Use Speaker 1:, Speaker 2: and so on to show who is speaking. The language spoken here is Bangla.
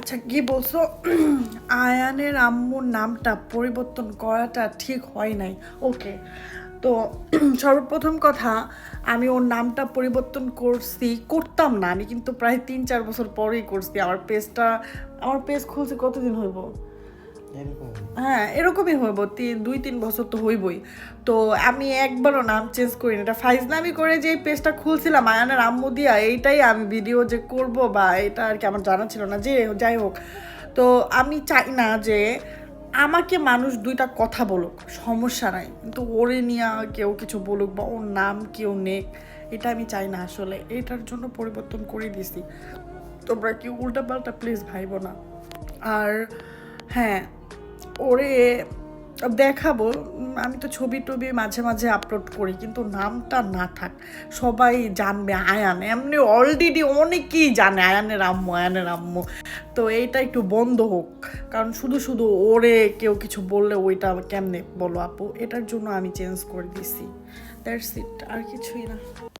Speaker 1: আচ্ছা কি বলছো? আয়ানের আম্মুর নামটা পরিবর্তন করাটা ঠিক হয় নাই। ওকে, তো সর্বপ্রথম কথা, আমি ওর নামটা পরিবর্তন করতাম না, আমি কিন্তু প্রায় 3-4 বছর পরেই করছি। আমার পেজ খুলছে কতদিন হইব? হ্যাঁ, এরকমই হইব, 2-3 বছর তো হইবই। তো আমি একবারও নাম চেঞ্জ করি না, এটা ফাইজলামি করে যে পেজটা খুলছিলাম আয়ানের আম্মু দিয়া, এইটাই আমি ভিডিও যে করব বা এটা আর কি আমার জানা ছিল না, যে যাই হোক। তো আমি চাই না যে আমাকে মানুষ দুইটা কথা বলুক, সমস্যা নাই, কিন্তু ওরে নিয়ে কেউ কিছু বলুক বা ওর নাম কেউ নেক, এটা আমি চাই না আসলে। এটার জন্য পরিবর্তন করে দিছি। তোমরা কি উল্টাপাল্টা প্লিজ ভাইবো না। আর হ্যাঁ, ওরে দেখাবো। আমি তো ছবি টবি মাঝে মাঝে আপলোড করি, কিন্তু নামটা না থাক, সবাই জানবে আয়ান। এমনি অলরেডি অনেকেই জানে আয়ানের আম্মু। তো এইটা একটু বন্ধ হোক, কারণ শুধু শুধু ওরে কেউ কিছু বললে ওইটা কেমনে বলো আপু, এটার জন্য আমি চেঞ্জ করে দিছি। দ্যাটস ইট, আর কিছুই না।